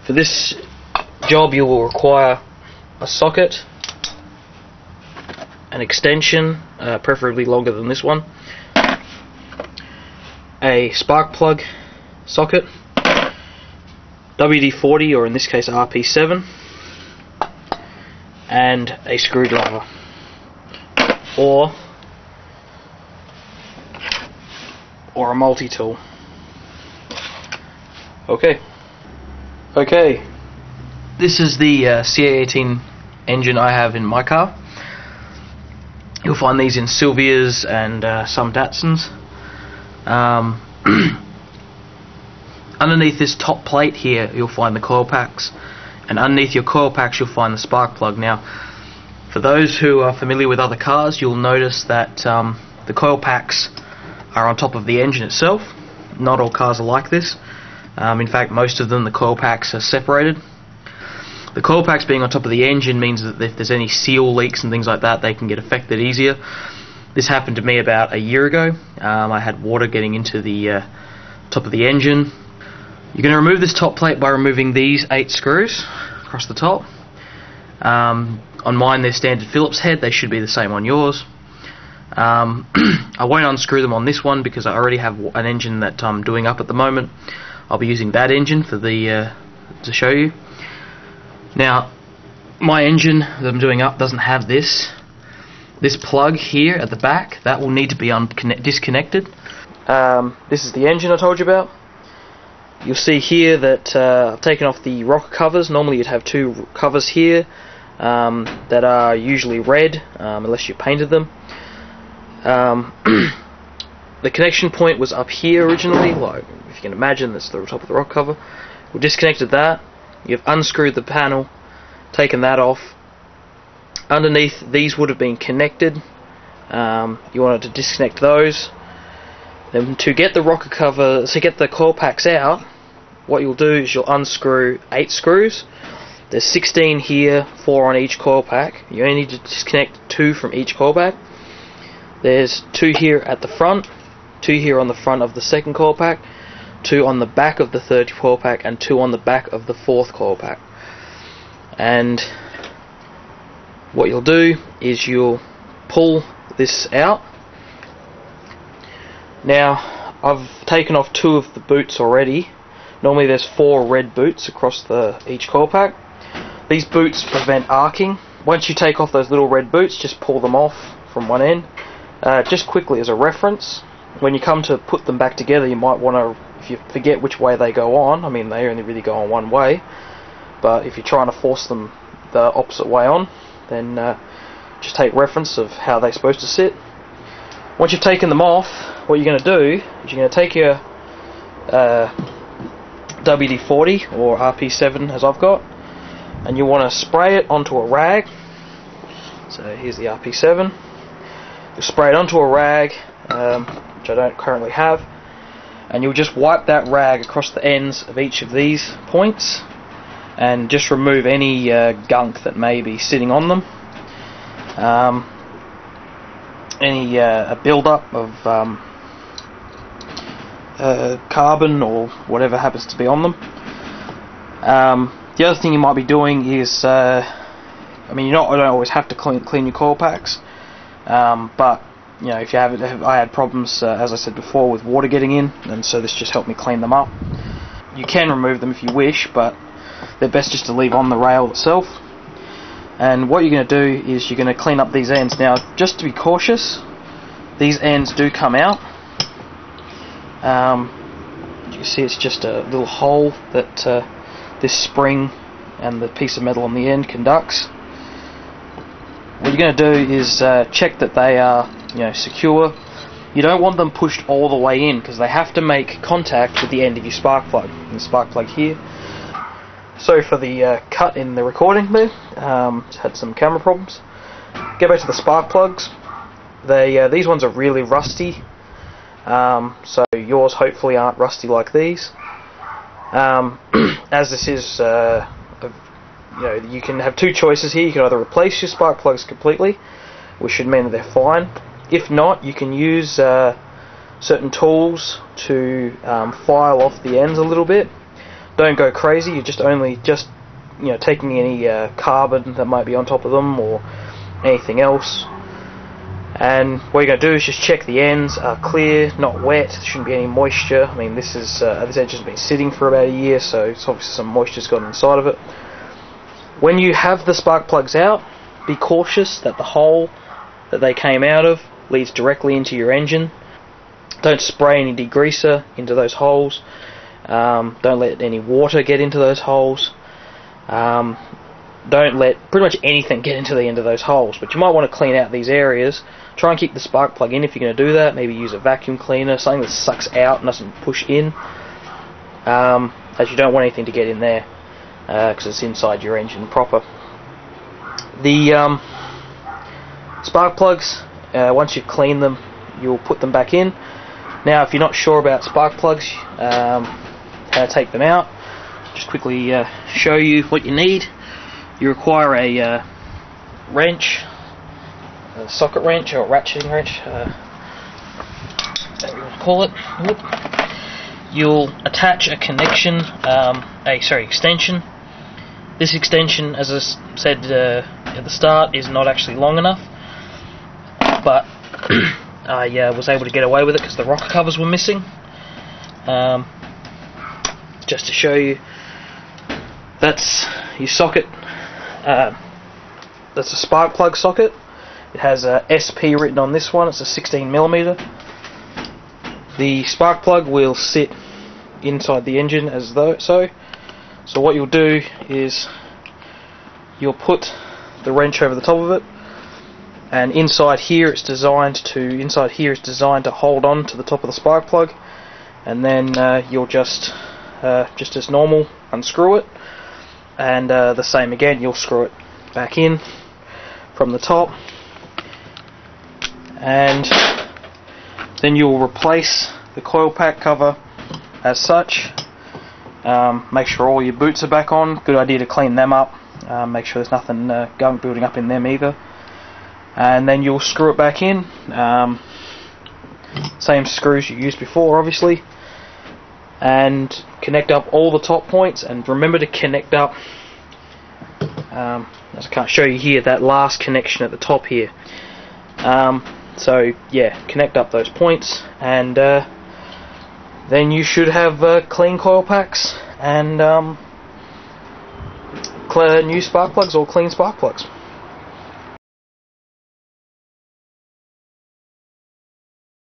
For this job you will require a socket, an extension, preferably longer than this one, a spark plug socket, WD-40 or in this case RP7, and a screwdriver or a multi-tool. Okay, this is the CA18 engine I have in my car. You'll find these in Sylvias and some Datsuns. Underneath this top plate here you'll find the coil packs, and underneath your coil packs you'll find the spark plug. Now, for those who are familiar with other cars, you'll notice that the coil packs are on top of the engine itself. Not all cars are like this. In fact, most of them, the coil packs are separated. The coil packs being on top of the engine means that if there's any seal leaks and things like that, they can get affected easier. This happened to me about a year ago. I had water getting into the top of the engine. You're going to remove this top plate by removing these 8 screws across the top. On mine they're standard Phillips head, they should be the same on yours. I won't unscrew them on this one because I already have an engine that I'm doing up at the moment. I'll be using that engine for the to show you. Now, my engine that I'm doing up doesn't have this plug here at the back. That will need to be disconnected. This is the engine I told you about. You'll see here that I've taken off the rocker covers. Normally you'd have 2 covers here that are usually red unless you painted them. The connection point was up here originally, like if you can imagine, that's the top of the rocker cover. We disconnected that. You've unscrewed the panel, taken that off. Underneath these would have been connected. You wanted to disconnect those. Then to get the rocker cover, to get the coil packs out, what you'll do is you'll unscrew 8 screws. There's 16 here, 4 on each coil pack. You only need to disconnect 2 from each coil pack. There's 2 here at the front, 2 here on the front of the second coil pack, 2 on the back of the third coil pack, and 2 on the back of the fourth coil pack. And what you'll do is you'll pull this out. Now, I've taken off 2 of the boots already. Normally there's 4 red boots across each coil pack. These boots prevent arcing. Once you take off those little red boots, just pull them off from one end. Just quickly as a reference, when you come to put them back together, you might want to, if you forget which way they go on, I mean they only really go on one way, but if you're trying to force them the opposite way on, then just take reference of how they're supposed to sit. Once you've taken them off, what you're going to do is you're going to take your WD-40 or RP7 as I've got, and you want to spray it onto a rag. So here's the RP7. You'll spray it onto a rag, which I don't currently have, and you'll just wipe that rag across the ends of each of these points and just remove any gunk that may be sitting on them. Any build-up of carbon or whatever happens to be on them. The other thing you might be doing is, I mean, you don't always have to clean your coil packs, but you know, if you have, I had problems, as I said before, with water getting in, and so this just helped me clean them up. You can remove them if you wish, but they're best just to leave on the rail itself. And what you're going to do is you're going to clean up these ends. Now, just to be cautious, these ends do come out. You can see it's just a little hole that this spring and the piece of metal on the end conducts. What you're going to do is check that they are, you know, secure. You don't want them pushed all the way in because they have to make contact with the end of your spark plug. And the spark plug here. Sorry for the cut in the recording there. Had some camera problems. Go back to the spark plugs. These ones are really rusty. So yours hopefully aren't rusty like these. As this is, you know, you can have 2 choices here. You can either replace your spark plugs completely, which should mean that they're fine. If not, you can use certain tools to file off the ends a little bit. don't go crazy. You're just taking any carbon that might be on top of them or anything else. And what you're going to do is just check the ends are clear, not wet. There shouldn't be any moisture. I mean, this engine's been sitting for about a year, so it's obviously some moisture's got inside of it. When you have the spark plugs out, be cautious that the hole that they came out of leads directly into your engine. Don't spray any degreaser into those holes. Don't let any water get into those holes. Don't let pretty much anything get into the end of those holes. But you might want to clean out these areas. Try and keep the spark plug in if you're going to do that. Maybe use a vacuum cleaner, something that sucks out and doesn't push in, as you don't want anything to get in there because it's inside your engine proper. The spark plugs, once you've cleaned them, you'll put them back in. Now, if you're not sure about spark plugs, how to take them out, just quickly show you what you need. You require a wrench, a socket wrench or a ratcheting wrench, whatever you want to call it. You'll attach a connection, extension. This extension, as I said at the start, is not actually long enough, but I was able to get away with it because the rocker covers were missing. Just to show you, that's your socket. That's a spark plug socket. It has a SP written on this one. It's a 16mm. The spark plug will sit inside the engine as though so. So what you'll do is you'll put the wrench over the top of it, and inside here is designed to hold on to the top of the spark plug, and then you'll just as normal unscrew it, and the same again, you'll screw it back in from the top, and then you'll replace the coil pack cover as such. Make sure all your boots are back on. Good idea to clean them up. Make sure there's nothing gunk building up in them either. And then you'll screw it back in. Same screws you used before, obviously. And connect up all the top points. And remember to connect up, as I can't show you here, that last connection at the top here. So yeah, connect up those points, and then you should have clean coil packs and new spark plugs or clean spark plugs.